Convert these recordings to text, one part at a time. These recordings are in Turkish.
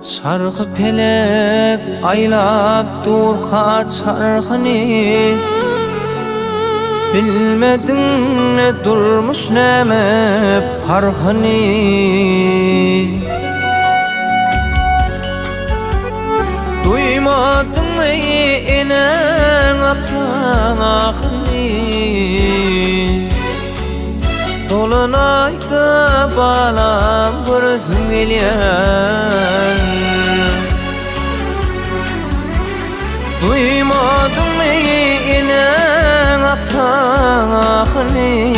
Çarkı pelek aylap dur çarkını, bilmedin ne durmuş neme parhını. Duymadın mı inen atan ahını, dolunayda balam gözüm gelen. Duymadın mı inen atan ahını,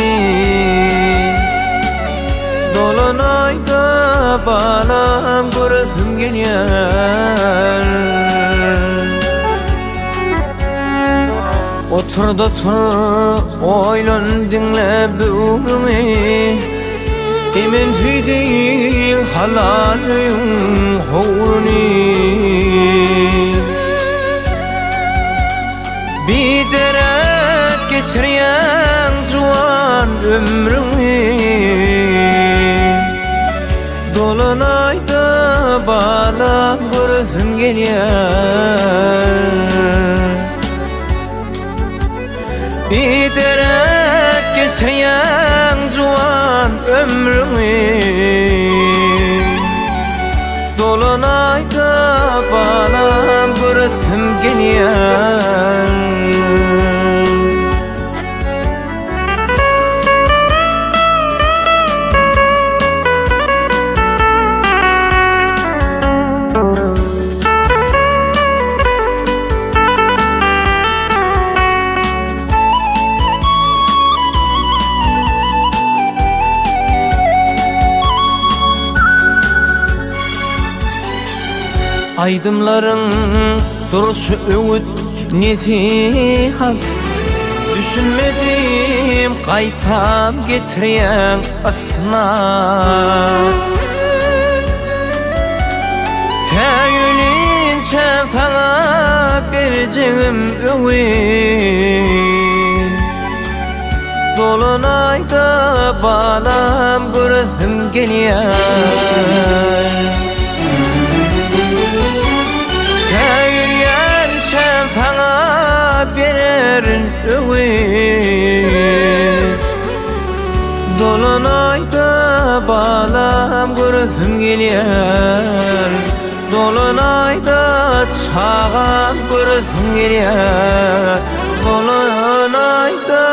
dolunayda balam gözüm gelen. Otur da tur, oylan dinle böğrümü, emin hüdeyil halalıyım hoğrunu. Bir derek geçiriyen cuan ömrümü, dolunayda bağlam gözüm geliyor. Bir derek geçiriyen cuan ömrümü, dolunayda bağlam gözüm geliyor. Aydımların duruşu öğüt nesihat, düşünmedim kaytam getiren asnat. Teyülince sana vereceğim öğüt, dolunayda bağlam gözüm geliyor. Sana birer öğüt, dolunayda bağlam gözüm geliyor. Dolunayda çağan gözüm geliyor. Dolunayda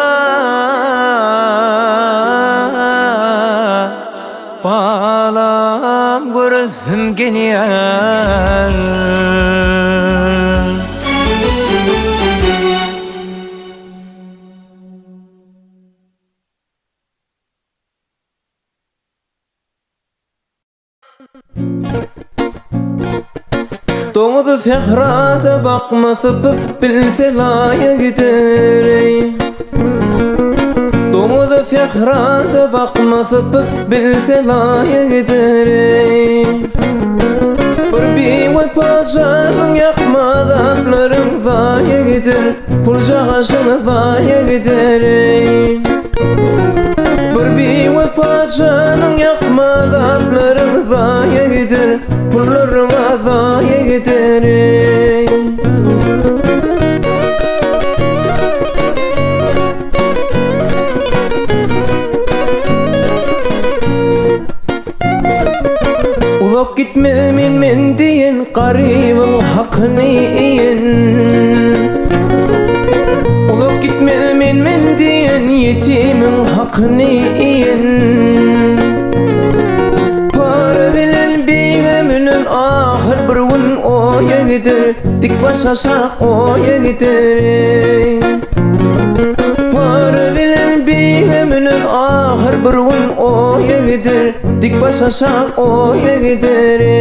bağlam gözüm geliyor. Doğdu sehrada bakması bilse layıktır. Doğdu sehrada bakması bilse layıktır. Bir vefacanın yakmadanların zayigidir, pulcağaşın zayigidir. Bir vefacanın yakmadanların zayigidir, pullarına zayigidir. Uzak gitme min diyen qaribın hakkını iyin. Uzak gitme min diyen yetimin hakkını iyin. Para bilen biğeminin ahir bir gün oya gider, dik baş aşağı oya gider. Para bilen biğeminin ahir bir gün oya gider, dik baş aşağı oya gider.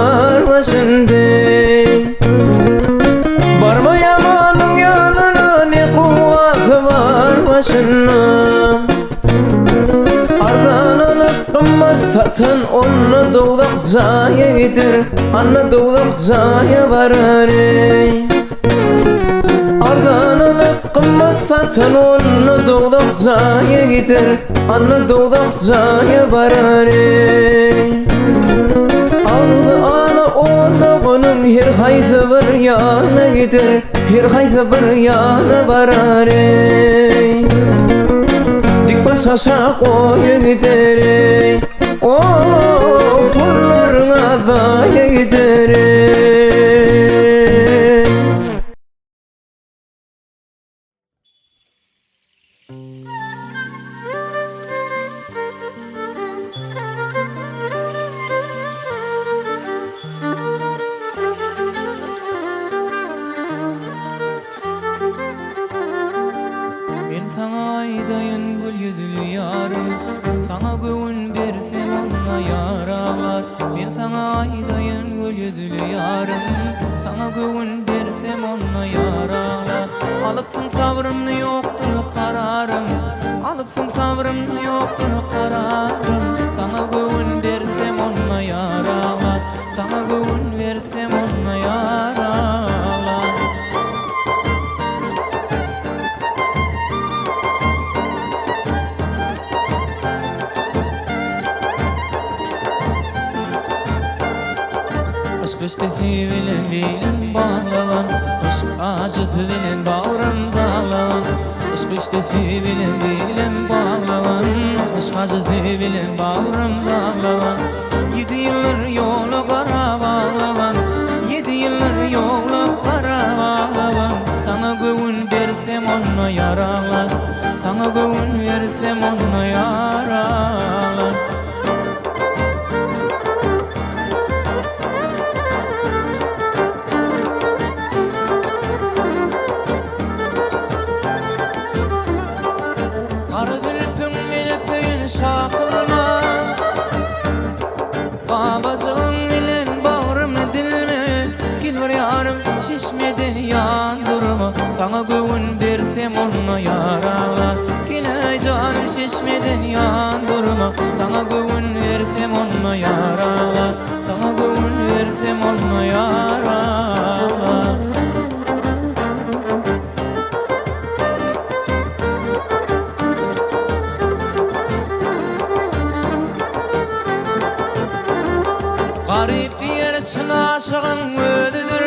var başındı. Barma yamanın yanına ne kuvveti var başına. Ardan alıp kımmat satan onunla doğdak zaya gider. Anna doğdak zaya varar. Ardan alıp kımmat satan onunla doğdak zaya gider. Anna doğdak zaya varar. Aldı ana onun her hayza bir yana gider. Her hayza bir yana varar. Dik başa koyu gider. O pullarına daya gider. Sana aydayın gül yüzlü yarım, sana göğün versem onunla yar ağlar. Ben sana aydayın gül yüzlü yarım, sana göğün versem onunla yar ağlar. Alıpsın sabrımını yoktur kararım, alıpsın sabrımını yoktur kararım. Sana göğün versem onunla yar ağlar, sana göğün versem onunla yar ağlar. İşte sevilen bilen bağlanan, aşk acısı bilen bağrım dağlanan. İşte sevilen bilen bağlanan, aşk acısı bilen bağrım dağlanan. 7 yıllar yola kara bağlanan, 7 yıllar yola kara bağlanan. Sana göğün versem onunla yaralar, sana göğün versem onunla yaralar. Babacığın bilen bağrımı dilme, gel var yarım şişmeden yan durma. Sana göğün versem onunla yaralar. Gel canım şişmeden yan durma. Sana göğün versem onunla yaralar. Sana göğün versem onunla yaralar. Garip diyersin aşığın ölüdür,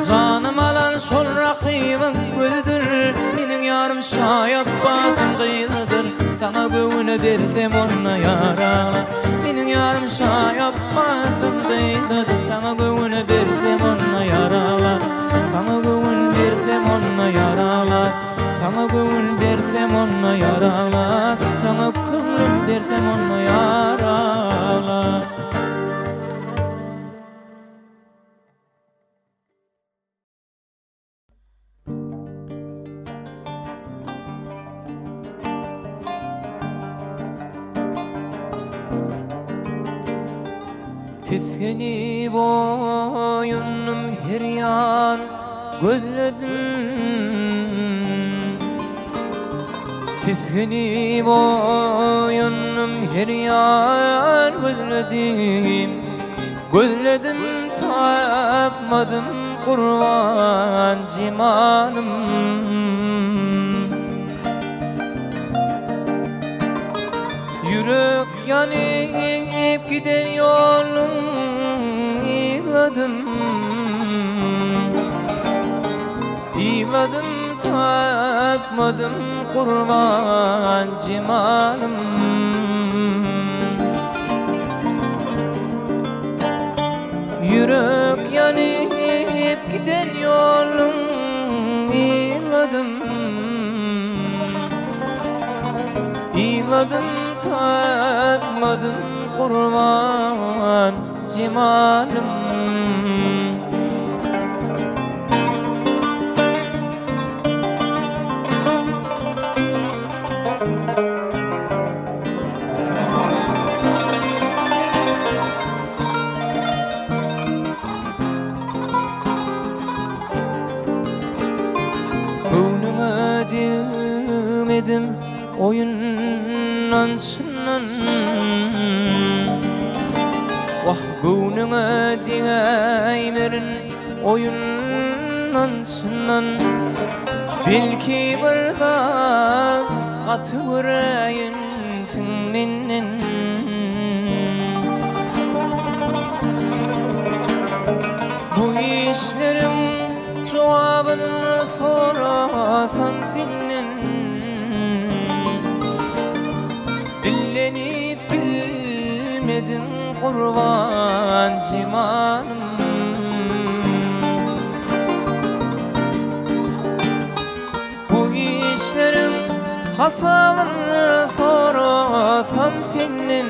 canım alan sol rakibin ölüdür. Benim yarım şayap basım kıyılıdır, sana göğünü versem onunla yaralar. Benim yarım şayap basım kıyılıdır, sana göğünü versem onunla yaralar. Sana göğün versem onunla yaralar, sana göğün versem onunla yaralar. Sana kımrım versem onunla yaralar. Tüskeni boyunum her yan gözledim. Tüskeni boyunum her yan gözledim. Gözledim tapmadım kurban cimanım. Yürek yanıp giden yolum yığladım. Yığladım tapmadım kurban cimanım. Yürek yanıp giden yolum yığladım. Yığladım tapmadım kurban cimanım. bilmedim oyundan çınan. Vah gönlüne diğeymerin oyundan çınan. Belki bir da katı yüreğinsin menin. Bu işlerim cevabını sorasan senin. Dillenip bilmedin kurban cimanım. Bu işlerim hasabını sorasam senin.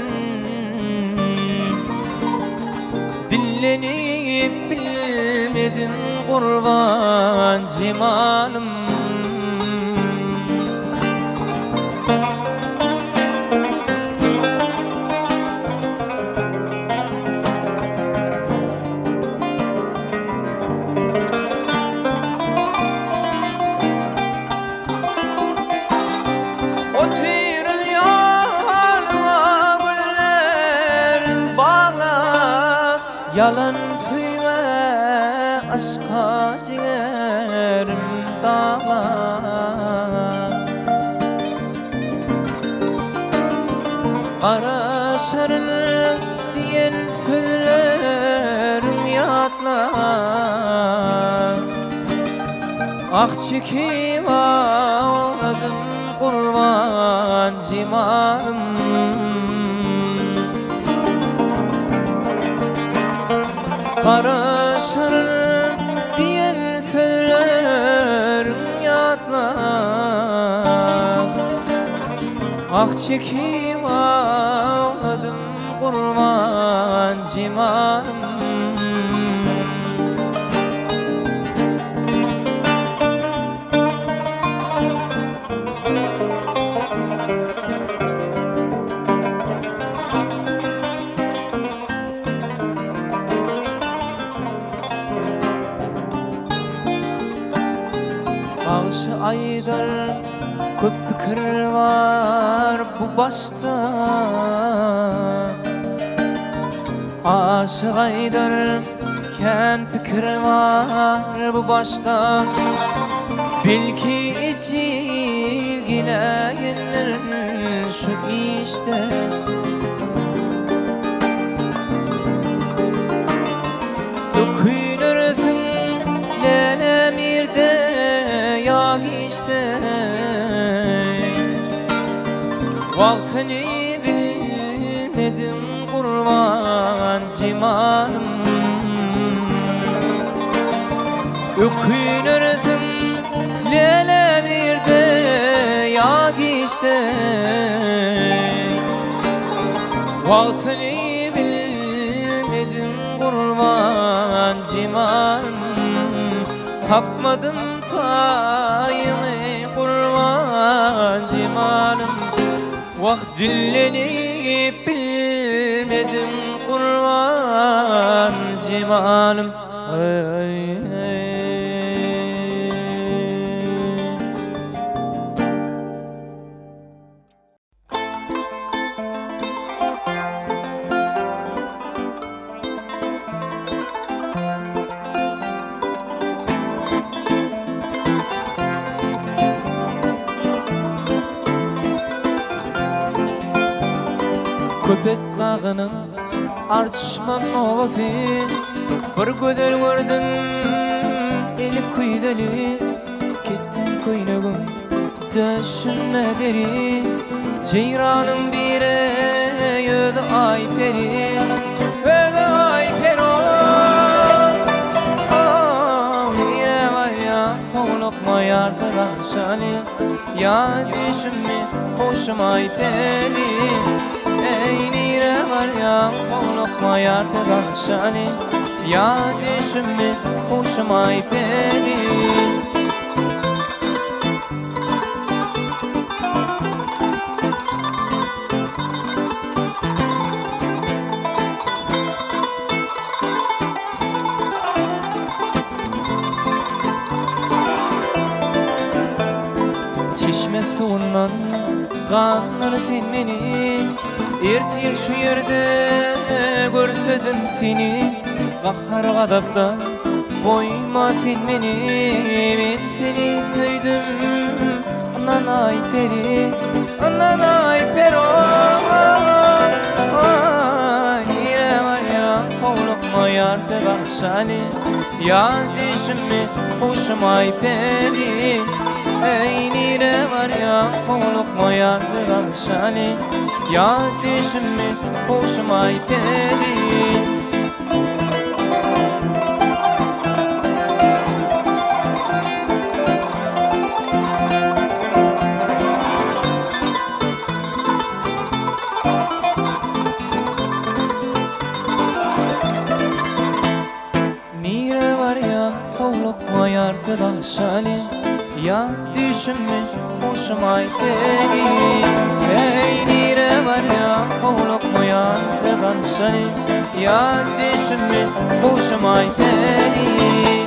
Dillenip bilmedin kurban cimanım. Yalan söyleme aşka ciğerim dağlar. Kara şarıl diyen sözlerin yatlar. Ah çekip ağladım kurban cimanım. Kara şarıl diyen sözlerin yatlar. Ah çekip ağladım kurban cimanım. Ağışı aydır köp fikir var bu başta. Aşık aydır ken fikir var bu başta. Belki içilgileyenlerin şu işte. Dökülürsün lemirde yak işte. Vaktini bilmedim kurban cimanım. Ökünürsün lemirde yak işte. Vaktini bilmedim kurban cimanım. Tapmadım tayını kurban cimanım. Vah dillenip bilmedim kurban cimanım. Ay, ay. Köpek dağının artışman ovası. Bir gözel gördüm eli kuydeli. Kettin koynagım döşünne deri. Ceyranın bire yüzü ay peri. Yüzü ay peri. Yine var ya lokma yartıran şali. Ya düşümü hoşum ay peri. Ey nire var ya lokma yartıran şali. Ya düşümü hoşum ay peri. suwundan ganlar sen meni ertir şu yerde görsedim seni gahar gadapda koyma sen meni men seni söydüm nanay peri nanay pero yine var ya kovlukma yar sevan şani ya düşme hoşuma peri ey nire var ya kovlukma yar sevan şani ya düşme hoşuma peri Yartıdan şali ya düşünme hoşuma peri ey nire var ya kovluk mu yartıdan şali ya düşünme hoşuma peri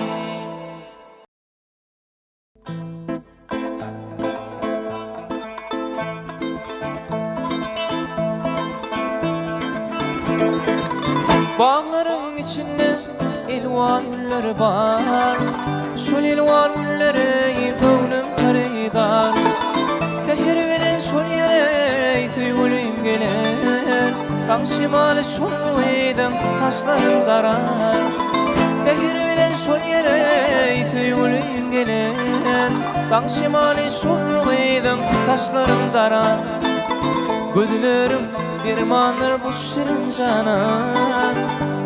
bağların içinde elvan güller var şol elvan gülleri gönlüm karıydar Sehir veren şol yere söyleyim gelir Dağ şimali şol uydum taşlarım darar Sehir veren şol yere söyleyim gelir Dağ şimali şol uydum taşlarım darar Gözlerim dermanır bu şirin cana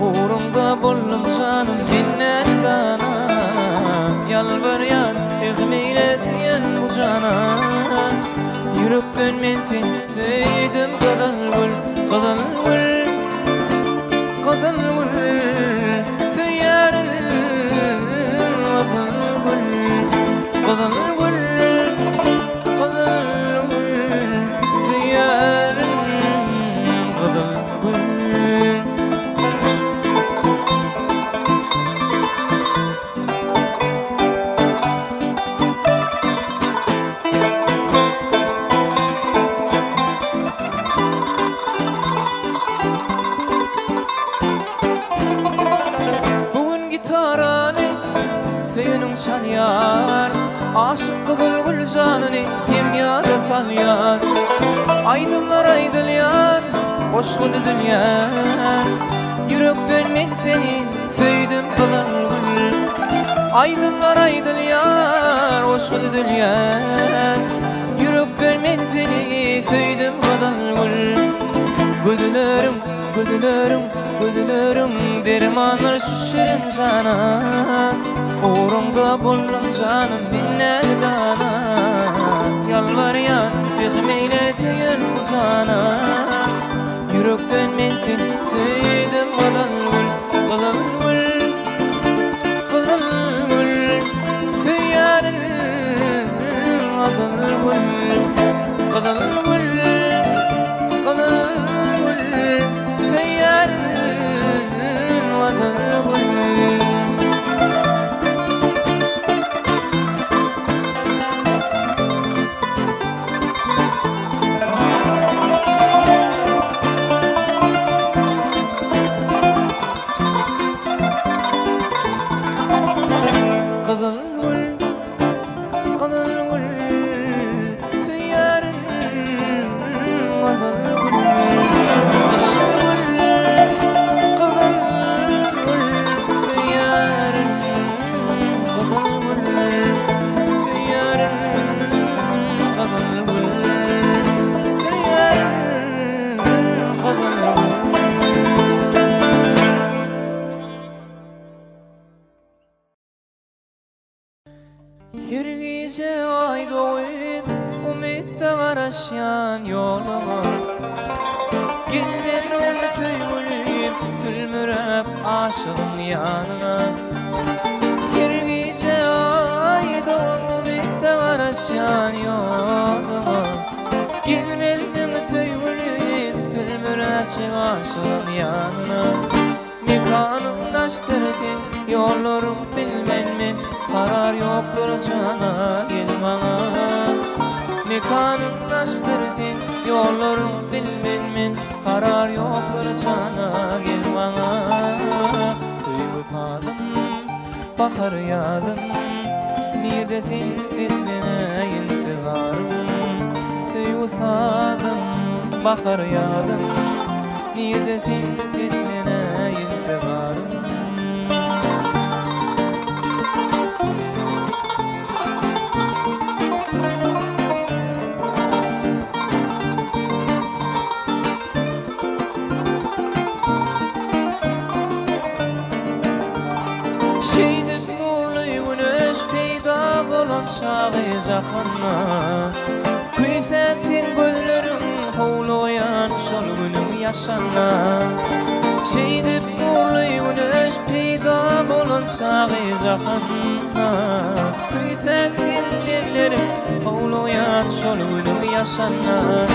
Uğrumda bollum canım dinler dana Yalvaryan ehmeylesin bu cana Yürekten men seni söyledim kadar gül Kadar gül Kadar gül Söylerim kadar gül Kadar gül Kadar gül Söylerim kadar gül Çalyar aşık kızıl gül canını hem yâda salyar Aydımlar aydılyan boşku düdülyan Yürekten men seni söyledim kadar gül Aydımlar aydılyan boşku düdülyan Yürekten men seni söyledim kadar gül Gözlerim, gözlerim, gözlerim dermanlar şu şirin cana Uğrumda bollum canım binler dana Yalvaryan ehmeylesin bu cana Yürekten men seni söyledim kadar gül Kadar gül, kadar gül Söylerim kadar gül Kadar gül, kadar gül Söylerim kadar gül Her gece ay doğup umutla araşan yoluma Girmeden söyleyip tülmürüp aşığın yanına Her gece ay doğup umutla araşan yoluma Girmeden söyleyip tülmürüp aşığın yanına Mekanımdaştırdın yollarım bilmem men Karar yoktur cana gel bana mekanınlaştırdın yollarım bilmenmen karar yoktur sana gel bana duygusadım bakar yadım neredesin seslene intizarım duygusadım bakar yadım neredesin seslene intizarım Şeydip nurlu güneş peyda bolan çağı jakynna Kuysak sen gözlerim howlayan şol günüm yaşanna Şeydip nurlu güneş peyda bolan çağı jakynna Kuysak sen gözlerim howlayan şol günüm yaşanna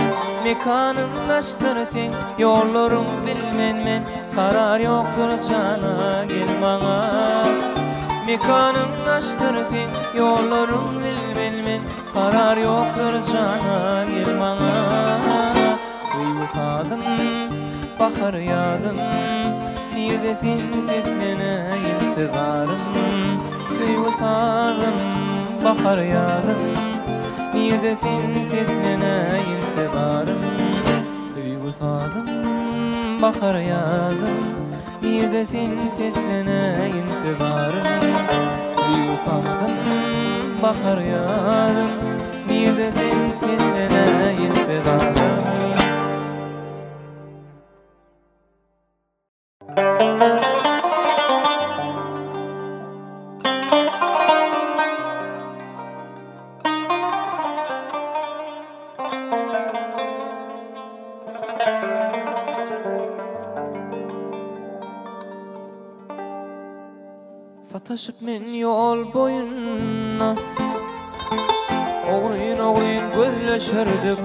Mekanınlaştırdın yollarım bilmenmen karar yoktur sana gel bana mekanınlaştırdın yollarım bilmenmen karar yoktur sana gel bana duygusadım bakar yadım neredesin seslene intizarım duygusadım bakar yadım neredesin seslene intizarım duygusadım bakar yadım neredesin seslene intizarım duygusadım bakar yadım neredesin seslene intizarım Sataşıp men yol boyunna Oğruyun gözleşerdik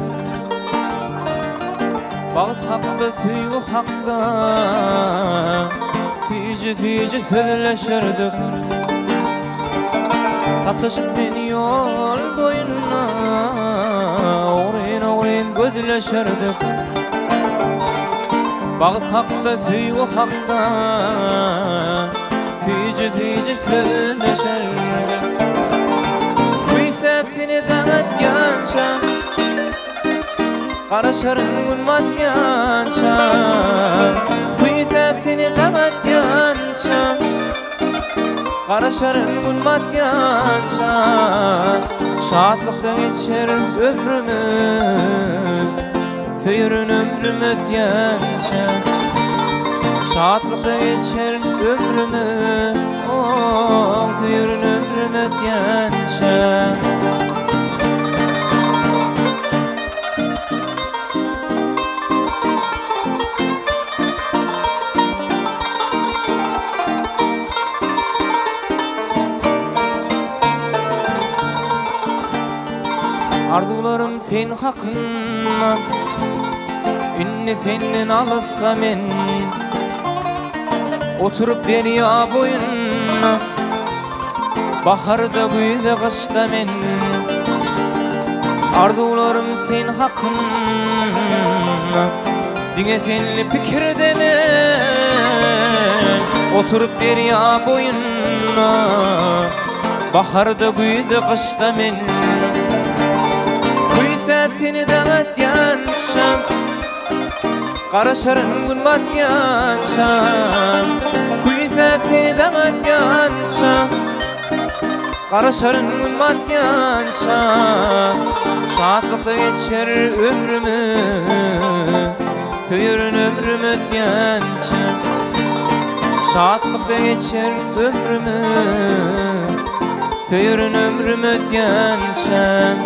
Bağıt hakda süyü hakda Fici sözleşerdik Sataşıp men yol boyunna Oğruyun gözleşerdik Bağıt hakda süyü hakda Fici sözleşerdik Kuysap seni dağıt yanşa Karaşarın gülmat yanşa Kuysap seni dağıt yanşa Karaşarın gülmat yanşa Şadlıkta geçer ömrümü Söyürün ömrümü yanşa Şadlıkta geçer ömrümü Söyürün ömrümü yanşa Arzularım sen hakkınna Ünni senden alırsa men Oturup derya boyunna Baharda güze kışta men Arzularım sen hakkınna Dine senli pikirde men Oturup derya boyunna Baharda güze kışta men Kuysap seni dağıt yanşam Karaşarın gülmat yanşam Kuysap seni dağıt yanşam Karaşarın gülmat yanşam Şadlıkta geçer ömrümü Söyürün ömrümü yanşam Şadlıkta geçer ömrümü Söyürün ömrümü yanşam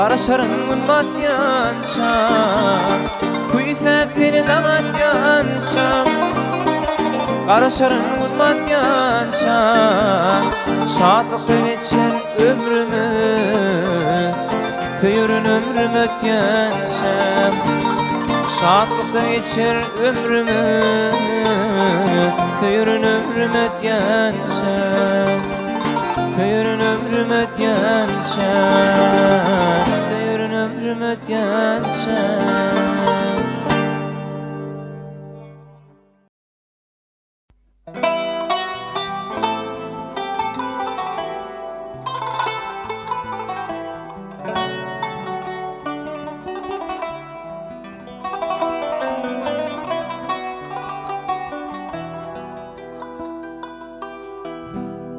Qaraşarın gülmatyanşa Kuysap seni dağatyanşa Qaraşarın gülmatyanşa Şatlıkta geçer ömrümü Söyürün ömrüm ötyanşa Şatlıkta geçer ömrümü Söyürün ömrüm ötyanşa Söyürün ömrüm ötyanşa Söyürün ömrüm ötyanşa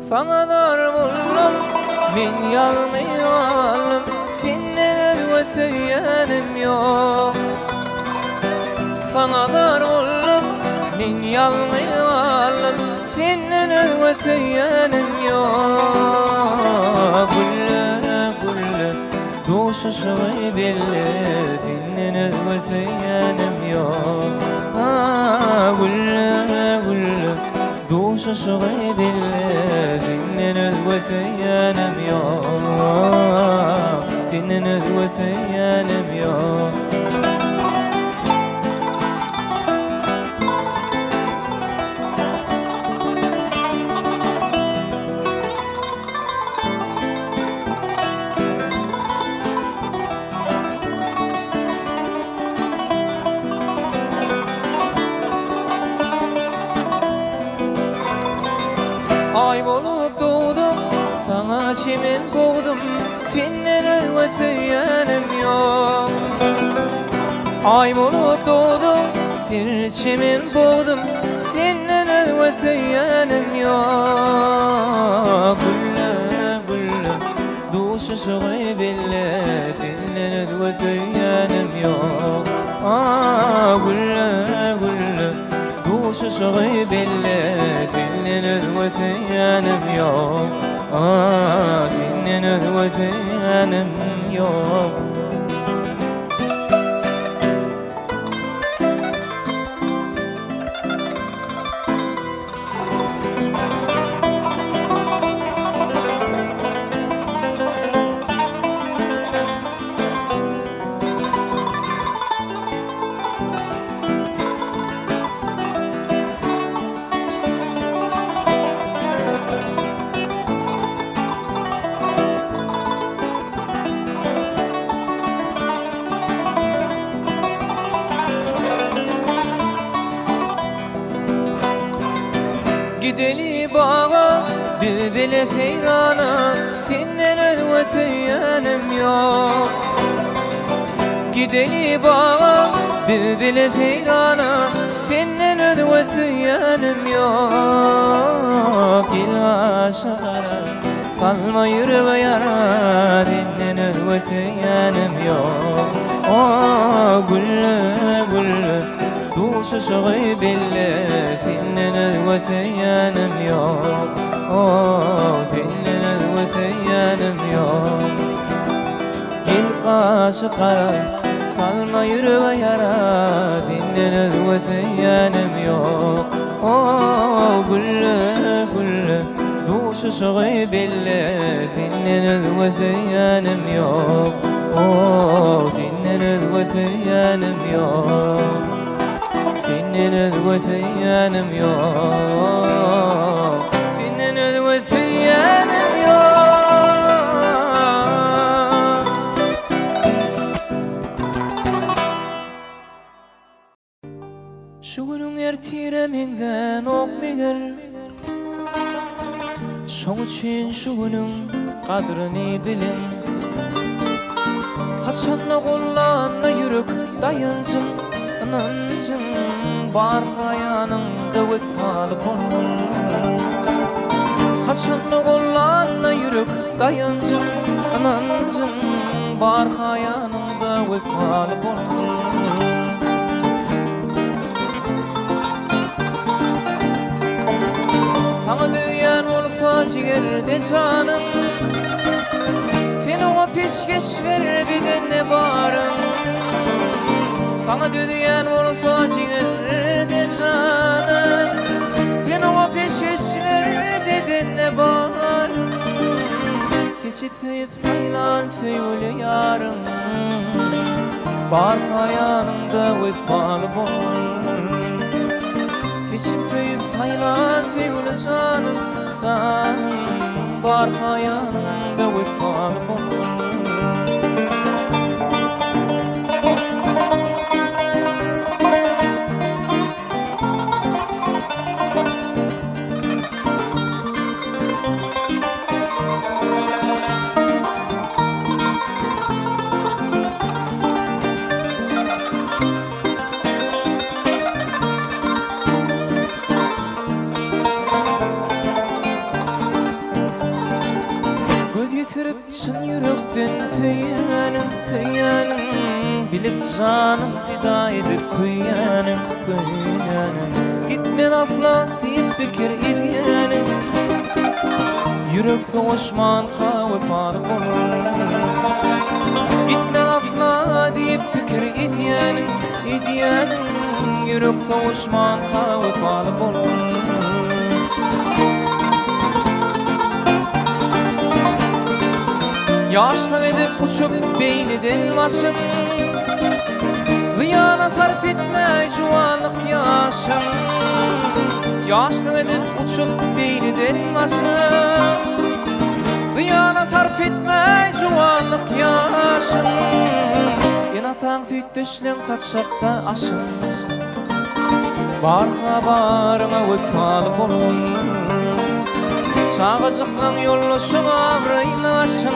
Sana dar buldum, min yalmayalım Senden özge söylenim yok Sana dar buldum, min yalmayalım Senden özge söylenim yok Gülle gülle, duşuşu belli Senden özge söylenim yok Gülle gülle Duşuşu belli Senin özgü söylenim yok Senin özgü söylenim yok Ay bolup doğdum, sana çimen kovdum Senden özge söylenim yok Ay bolup doğdum, tir çimen kovdum Senden özge söylenim yok Gülle gülle, duşuşu belli Senden özge söylenim yok Gülle gülle, duşuşu belli Senin özgü söylenim yok Senin özgü söylenim yok Gideli bağa, bülbüle seyrana Senden özgü söylenim yok Gideli bağa, bülbüle seyrana Senden özgü söylenim yok Gel aşıklara, salma yüreğe yara Senden özgü söylenim yok Gülle gülle, duşuşu belli Senin özgü söylenim yok Senin özgü söylenim yok Gel kaşıklara, salma yüreğe yara Senin özgü söylenim yok Gülle gülle, duşuşu belli Senin özgü söylenim yok Senin özgü söylenim yok Senin özgü söylenim yok Senin özgü söylenim yok Şu günün ertireminden okmeger Şoň üçin şu günün kadrini bilin Haşanla gollanla yürük dayansın Anansın bar hayanında ötmalı bolun Haşanla gollanla yürük dayansın Anansın bar hayanında ötmalı bolun Sana düyen olsa jigerde canım Seni o peş peşkeşler bidenne barın Sana düdüyen olsa ciğerde canım Sen o peşkeşler bidenne barın Seçip feyip saylan feyle yarım Barka yanımda vefalı bolun Seçip feyip saylan feyle canım Barka yanımda vefalı bolun Getirip çın yürekten feyanım, feyanım Bilip canım fida edip kuyanım, kuyanım Gitme asla deyip fikir edyanım Yürek soğuşman kahve parı olur Gitme asla deyip fikir edyanım, edyanım Yürek soğuşman kahve parı olur Yaşlı edip uçup beyniden başım Ziyana sarf etme juvanlık yaşım Yaşlı edip uçup beyniden başım Ziyana sarf etme juvanlık yaşım Yanatan füttüşlüğün saçakta aşım Barka barına vefalı bolun Çağıcıklan yollaşın avraylaşın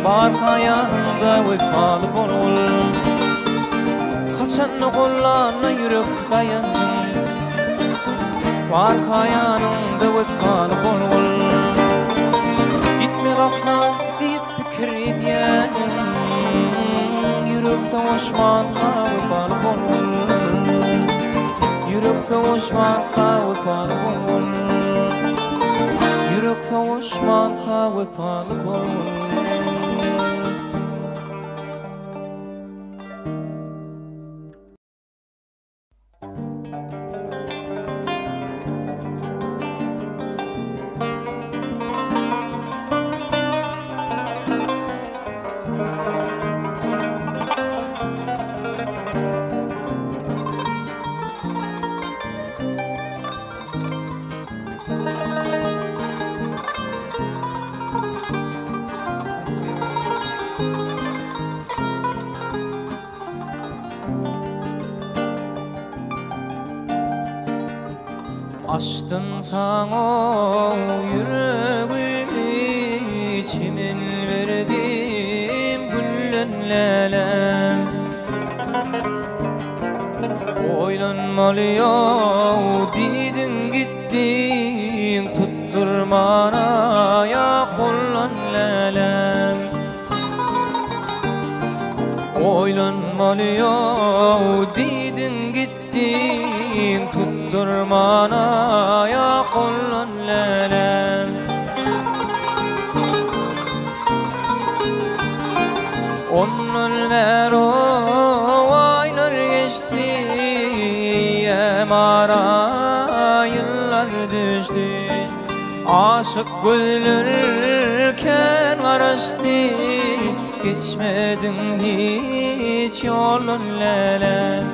Barka yanımda vefalı bolun Kaçanlı kollarına yürek dayancın Barka yanımda vefalı bolun Gitme gafna deyip fikir edyanım Yürek savaşman vefalı bolun Yürek savaşman vefalı bolun Yürek savaşman vefalı bolun Açtım sana yüreğimi Çimin verdim güllenlelem Oylanmalı yav didin gittin Tutturmana ya kullan lelem Oylanmalı yav didin gittin Tutturmana ya kullan lelem Onun vero aylar geçti Yemara yıllar düştü Aşık gülürken karıştı Geçmedin hiç yolun lelem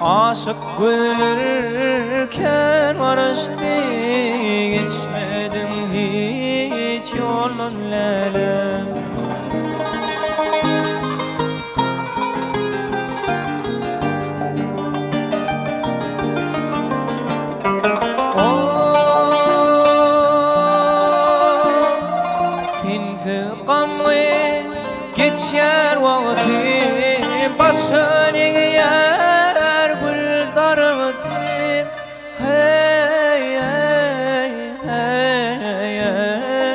Aşık gülürken karıştı Geçmedin hiç yolun lelem Geçer vaktim başını yer gül darıtım Hey hey hey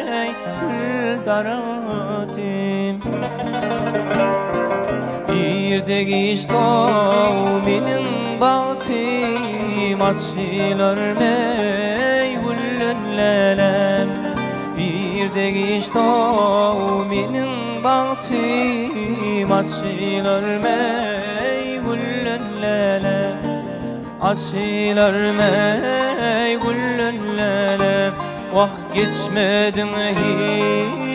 hey gül darıtım Bir de geçti benim bağıtım Açılır mey gülün lelem Bir birde geçti menin baktım açılarmay güllünlele açılarmay güllünlele vah geçmedin hiç